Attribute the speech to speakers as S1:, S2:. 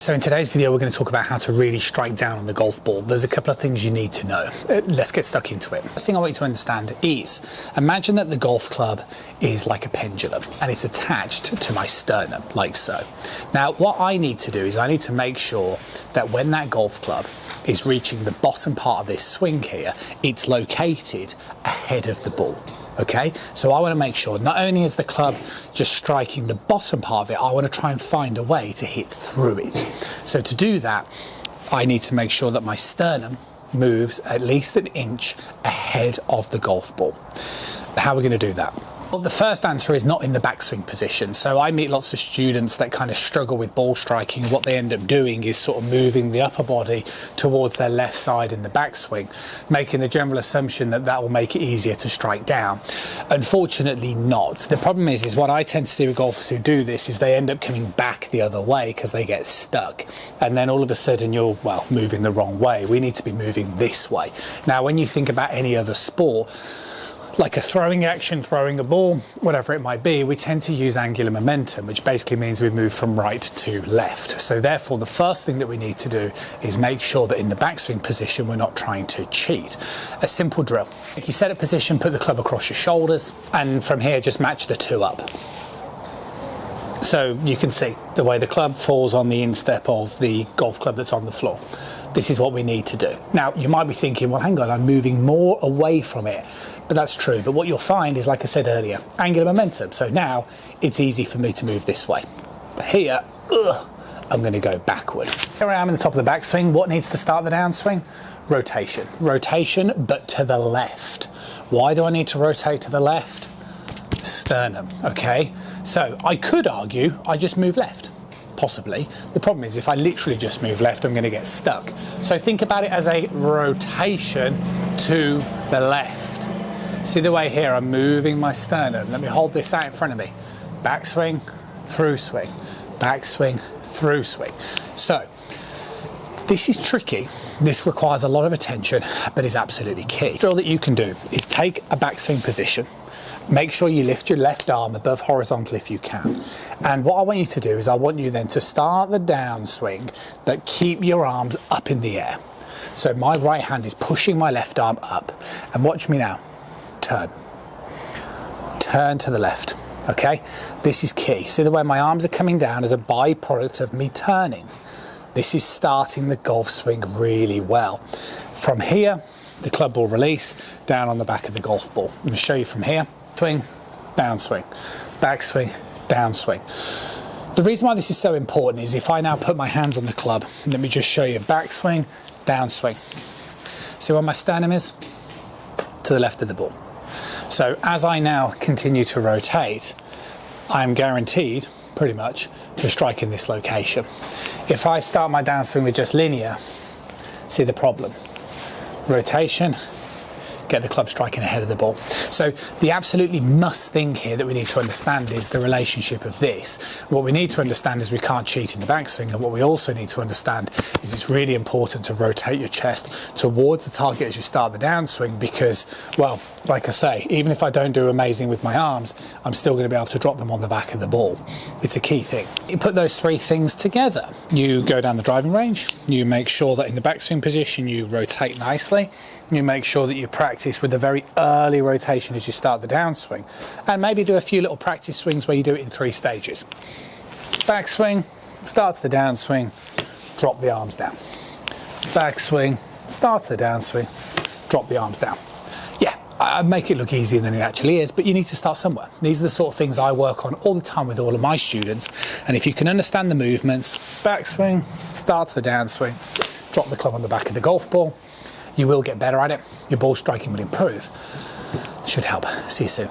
S1: So in today's video, we're going to talk about how to really strike down on the golf ball. There's a couple of things you need to know. Let's get stuck into it. First thing I want you to understand is, imagine that the golf club is like a pendulum and it's attached to my sternum, like so. Now, what I need to do is I need to make sure that when that golf club is reaching the bottom part of this swing here, it's located ahead of the ball. Okay, so I want to make sure not only is the club just striking the bottom part of it, I want to try and find a way to hit through it. So to do that, I need to make sure that my sternum moves at least an inch ahead of the golf ball. How are we going to do that? Well, the first answer is not in the backswing position. So I meet lots of students that kind of struggle with ball striking. What they end up doing is sort of moving the upper body towards their left side in the backswing, making the general assumption that that will make it easier to strike down. Unfortunately not. The problem is what I tend to see with golfers who do this is they end up coming back the other way because they get stuck. And then all of a sudden you're, well, moving the wrong way. We need to be moving this way. Now, when you think about any other sport, like a throwing action, throwing a ball, whatever it might be, we tend to use angular momentum, which basically means we move from right to left. So therefore, the first thing that we need to do is make sure that in the backswing position, we're not trying to cheat. A simple drill. If you set a position, put the club across your shoulders, and from here, just match the two up. So you can see the way the club falls on the instep of the golf club that's on the floor. This is what we need to do. Now, you might be thinking, well, hang on, I'm moving more away from it. But that's true. But what you'll find is, like I said earlier, angular momentum. So now it's easy for me to move this way. But here, I'm going to go backward. Here I am in the top of the backswing. What needs to start the downswing? Rotation. Rotation, but to the left. Why do I need to rotate to the left? Sternum, okay? So I could argue I just move left. Possibly. The problem is if I literally just move left, I'm going to get stuck. So think about it as a rotation to the left. See the way here I'm moving my sternum. Let me hold this out in front of me. Backswing, through swing, backswing, through swing. So this is tricky. This requires a lot of attention, but is absolutely key. The drill that you can do is take a backswing position. Make sure you lift your left arm above horizontal if you can. And what I want you to do is I want you then to start the downswing, but keep your arms up in the air. So my right hand is pushing my left arm up. And watch me now. Turn. Turn to the left. Okay? This is key. See the way my arms are coming down as a byproduct of me turning. This is starting the golf swing really well. From here, the club will release down on the back of the golf ball. I'm going to show you from here. Swing, downswing, backswing, downswing. The reason why this is so important is if I now put my hands on the club, let me just show you backswing, downswing. See where my sternum is? To the left of the ball. So as I now continue to rotate, I'm guaranteed, pretty much, to strike in this location. If I start my downswing with just linear, see the problem. Rotation, get the club striking ahead of the ball. So the absolutely must thing here that we need to understand is the relationship of this. What we need to understand is we can't cheat in the backswing, and what we also need to understand is it's really important to rotate your chest towards the target as you start the downswing because, well, like I say, even if I don't do amazing with my arms, I'm still going to be able to drop them on the back of the ball. It's a key thing. You put those three things together. You go down the driving range, you make sure that in the backswing position you rotate nicely, you make sure that you practice with a very early rotation as you start the downswing, and maybe do a few little practice swings where you do it in 3 stages. Backswing, start to the downswing, drop the arms down. Backswing, start to the downswing, drop the arms down. Yeah, I make it look easier than it actually is, but you need to start somewhere. These are the sort of things I work on all the time with all of my students, and if you can understand the movements, backswing, start to the downswing, drop the club on the back of the golf ball, you will get better at it. Your ball striking will improve. Should help. See you soon.